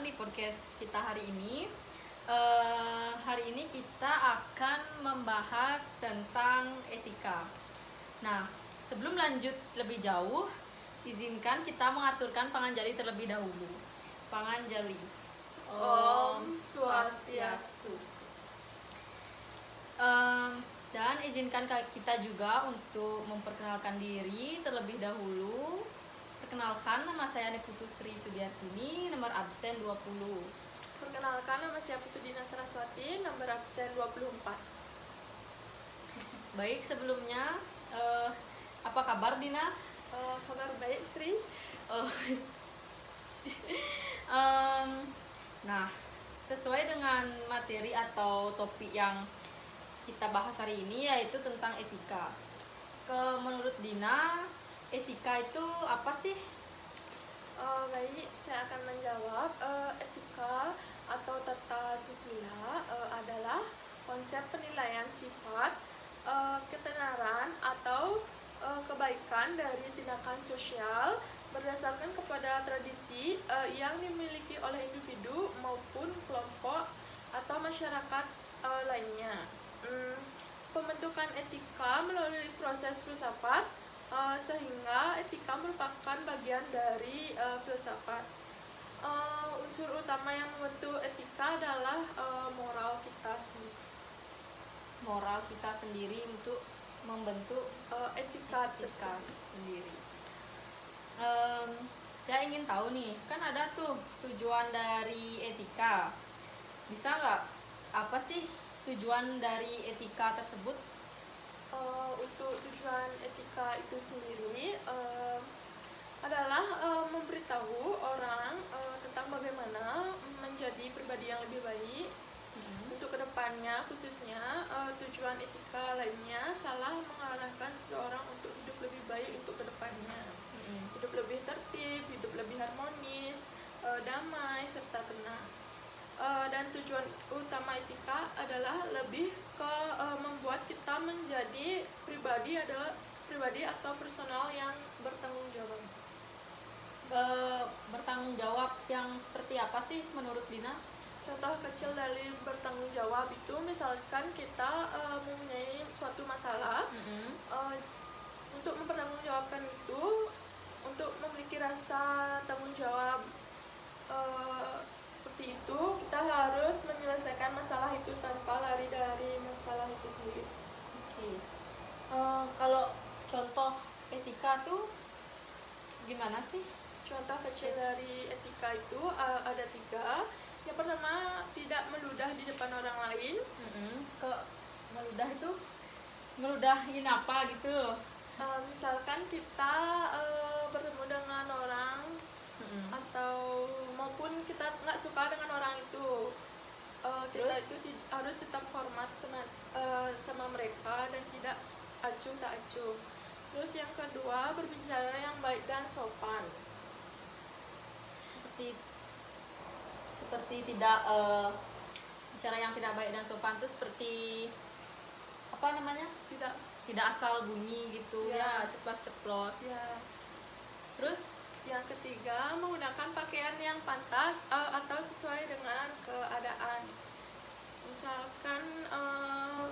di podcast kita hari ini. Hari ini kita akan membahas tentang etika. Nah, sebelum lanjut lebih jauh, izinkan kita mengaturkan panganjali terlebih dahulu. Panganjali. Om Swastiastu. Dan izinkan kita juga untuk memperkenalkan diri terlebih dahulu. Perkenalkan, nama saya Niputu Sri Sugiartini, nomor absen 20. Perkenalkan, nama saya Putu Dina Saraswati, nomor absen 24. Baik, sebelumnya apa kabar Dina? Kabar baik, Sri. Nah, sesuai dengan materi atau topik yang kita bahas hari ini, yaitu tentang etika. Menurut Dina, etika itu apa sih? Baik, saya akan menjawab. Etika atau tata susila adalah konsep penilaian sifat, ketenaran atau kebaikan dari tindakan sosial berdasarkan kepada tradisi yang dimiliki oleh individu maupun kelompok atau masyarakat lainnya. Pembentukan etika melalui proses filsafat, sehingga etika merupakan bagian dari filsafat. Unsur utama yang membentuk etika adalah moral kita sendiri. Moral kita sendiri untuk membentuk Etika sendiri. Saya ingin tahu nih, kan ada tuh tujuan dari etika. Bisa nggak, apa sih tujuan dari etika tersebut? Untuk tujuan etika itu sendiri adalah memberitahu orang tentang bagaimana menjadi pribadi yang lebih baik. Untuk kedepannya, khususnya tujuan etika lainnya salah mengarahkan seseorang untuk hidup lebih baik untuk kedepannya. Hidup lebih tertib, hidup lebih harmonis, damai, serta tenang. Dan tujuan utama etika adalah lebih ke membuat kita menjadi pribadi atau personal yang bertanggung jawab. Bertanggung jawab yang seperti apa sih menurut Dina? Contoh kecil dari bertanggung jawab itu, misalkan kita mempunyai suatu masalah, untuk mempertanggungjawabkan itu, untuk memiliki rasa tanggung jawab seperti itu, kita harus menyelesaikan masalah itu tanpa lari dari masalah itu sendiri. Kalau contoh etika tuh gimana sih? Contoh kecil dari etika itu ada 3. Yang pertama, tidak meludah di depan orang lain. Meludah itu meludahin apa gitu? Misalkan kita bertemu dengan orang, atau maupun kita nggak suka dengan orang itu, kita itu harus tetap hormat sama mereka dan tidak acuh tak acuh. Terus yang kedua, berbicara yang baik dan sopan. Seperti tidak bicara yang tidak baik dan sopan itu seperti apa namanya? Tidak asal bunyi gitu ya, ceplos-ceplos. Ya. Terus yang ketiga, menggunakan pakaian yang pantas atau sesuai dengan keadaan. Misalkan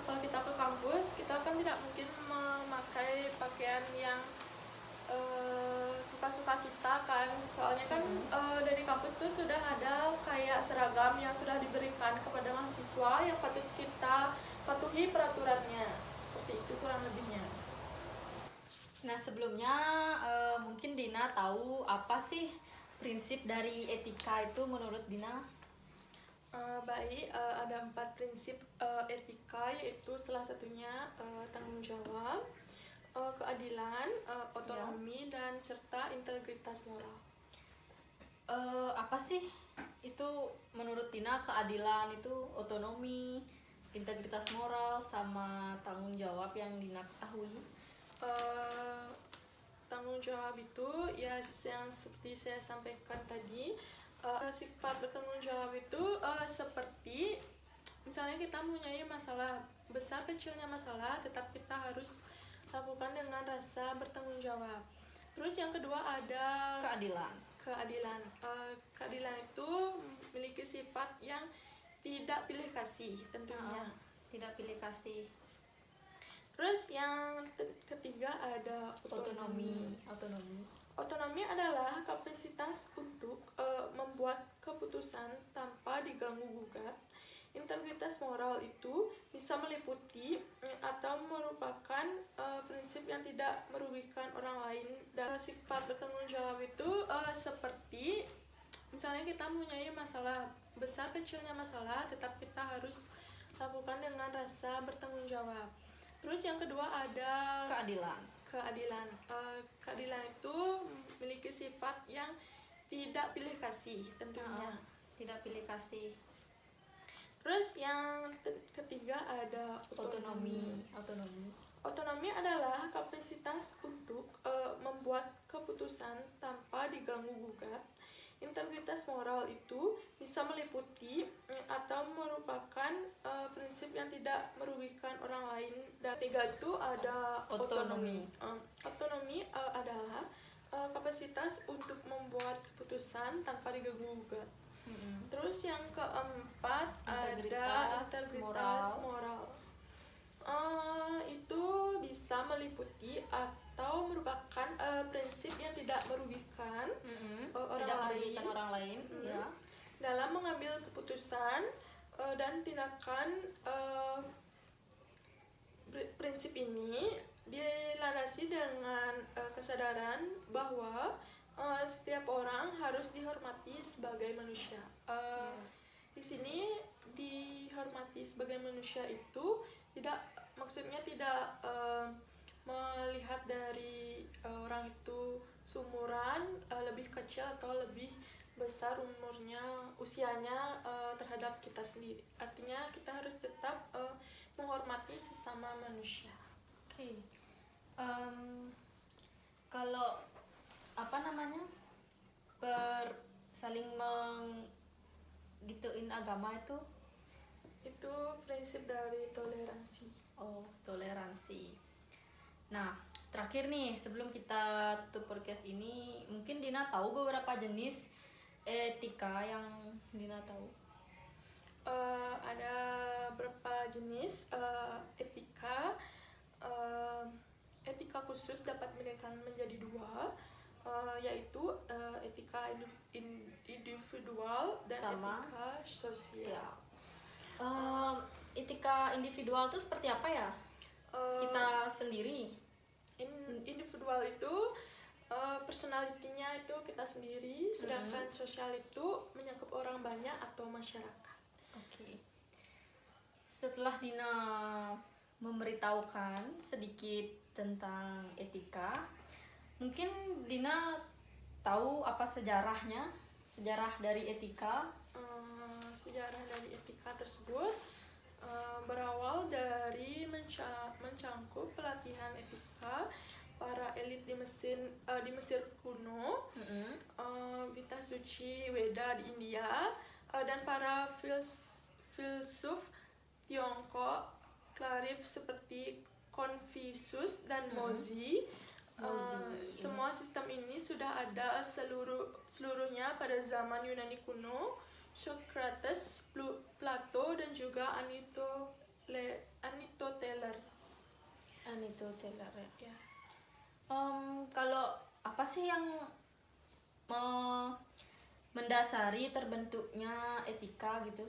kalau kita ke kampus, kita kan tidak mungkin memakai pakaian yang suka-suka kita kan, soalnya kan dari kampus tuh sudah ada kayak seragam yang sudah diberikan kepada mahasiswa yang patut kita patuhi peraturannya. Seperti itu kurang lebihnya. Nah, sebelumnya mungkin Dina tahu apa sih prinsip dari etika itu menurut Dina? Baik, ada 4 prinsip etika, yaitu salah satunya tanggung jawab, keadilan, otonomi, dan serta integritas moral. Apa sih itu menurut Dina? Keadilan itu otonomi, integritas moral, sama tanggung jawab yang Dina ketahui? Tanggung jawab itu ya yang seperti saya sampaikan tadi. Sifat bertanggung jawab itu seperti misalnya kita mempunyai masalah besar kecilnya masalah, tetap kita harus lakukan dengan rasa bertanggung jawab. Terus yang kedua ada Keadilan. keadilan. Keadilan itu memiliki sifat yang tidak pilih kasih tentunya. Tidak pilih kasih. Terus yang ketiga ada Otonomi. Otonomi adalah kapasitas untuk membuat keputusan tanpa diganggu-gugat. Integritas moral itu bisa meliputi atau merupakan prinsip yang tidak merugikan orang lain. Dan sifat bertanggung jawab itu seperti misalnya kita mempunyai masalah besar kecilnya masalah, tetap kita harus lakukan dengan rasa bertanggung jawab. Terus yang kedua ada Keadilan. Keadilan itu memiliki sifat yang tidak pilih kasih tentunya. Tidak pilih kasih. Terus yang ketiga ada Otonomi. Otonomi adalah kapasitas untuk membuat keputusan tanpa diganggu-gugat. Integritas moral itu bisa meliputi atau merupakan prinsip yang tidak merugikan orang lain. Dan tiga itu ada Otonomi. Otonomi adalah kapasitas untuk membuat keputusan tanpa diganggu-gugat. Terus yang keempat ada integritas moral. Itu bisa meliputi atau merupakan prinsip yang tidak merugikan orang lain. Ya. Dalam mengambil keputusan dan tindakan. Prinsip ini dilandasi dengan kesadaran bahwa setiap orang harus dihormati sebagai manusia. Di sini dihormati sebagai manusia itu maksudnya tidak melihat dari orang itu seumuran, lebih kecil atau lebih besar umurnya, usianya terhadap kita sendiri. Artinya kita harus tetap menghormati sesama manusia. Oke. Kalau saling gituin agama itu prinsip dari toleransi. Toleransi. Nah, terakhir nih sebelum kita tutup podcast ini, mungkin Dina tahu beberapa jenis etika yang Dina tahu. Ada beberapa jenis etika. Etika khusus dapat dibedakan menjadi dua, yaitu etika individual dan etika sosial. Etika individual itu seperti apa ya? Kita sendiri. Individual itu personalitinya itu kita sendiri, sedangkan sosial itu menyangkut orang banyak atau masyarakat. Oke. Setelah Dina memberitahukan sedikit tentang etika, mungkin Dina tahu apa sejarah dari etika? Sejarah dari etika tersebut berawal dari mencangkup pelatihan etika para elit di Mesir kuno, Bita Suci Weda di India, dan para filsuf Tiongkok Klarif seperti Confucius dan Mozi. Semua sistem ini sudah ada seluruhnya pada zaman Yunani kuno, Socrates, Plato, dan juga Aristoteles. Ya. Kalau apa sih yang mendasari terbentuknya etika gitu?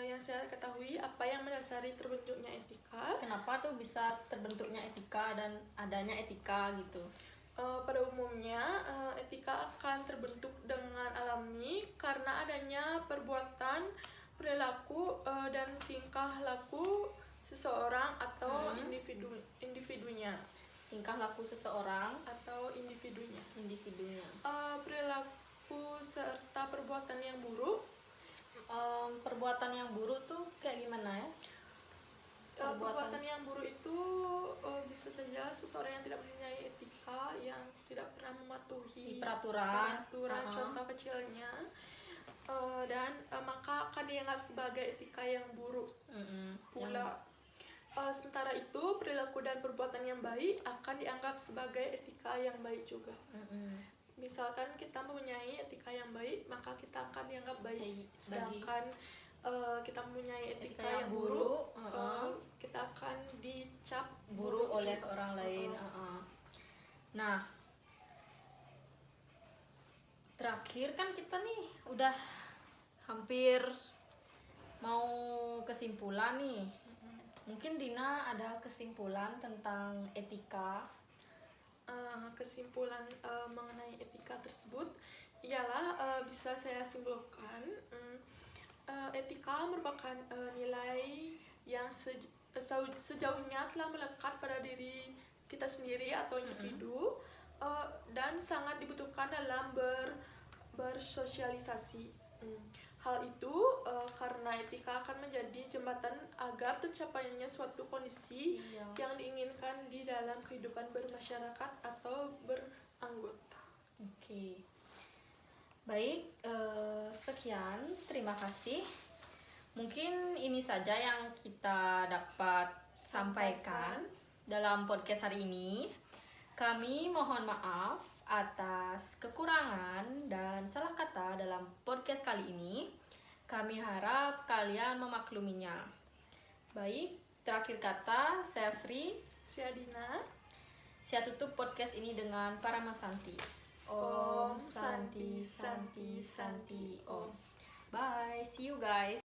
Yang saya ketahui, apa yang mendasari terbentuknya etika? Kenapa tuh bisa terbentuknya etika dan adanya etika gitu? Pada umumnya, etika akan terbentuk dengan alami karena adanya perbuatan, perilaku, dan tingkah laku seseorang atau individunya. Tingkah laku seseorang atau individunya. Perilaku serta perbuatan yang buruk. Perbuatan yang buruk tuh kayak gimana ya? Perbuatan yang buruk itu bisa saja seseorang yang tidak mempunyai etika, yang tidak pernah mematuhi peraturan. Contoh kecilnya, dan maka akan dianggap sebagai etika yang buruk pula. Sementara itu, perilaku dan perbuatan yang baik akan dianggap sebagai etika yang baik juga. Misalkan kita mempunyai etika yang baik, maka kita akan dianggap baik. Baik, Sedangkan kita mempunyai etika Etika yang buruk, buruk, kita akan dicap buruk oleh juga. orang lain. Nah, terakhir kan kita nih udah hampir mau kesimpulan nih. Mungkin Dina ada kesimpulan tentang etika. Kesimpulan mengenai etika tersebut ialah bisa saya simpulkan, etika merupakan nilai yang sejauhnya telah melekat pada diri kita sendiri atau individu, dan sangat dibutuhkan dalam bersosialisasi. Hal itu karena etika akan menjadi jembatan agar tercapainya suatu kondisi yang diinginkan di dalam kehidupan bermasyarakat atau beranggota. Oke. Baik, sekian. Terima kasih. Mungkin ini saja yang kita dapat sampaikan dalam podcast hari ini. Kami mohon maaf atas kekurangan dan salah kata dalam podcast kali ini. Kami harap kalian memakluminya. Baik, terakhir kata, saya Sri. Saya Dina. Saya tutup podcast ini dengan Paramasanti. Om Santi Santi Santi Om. Bye, see you guys.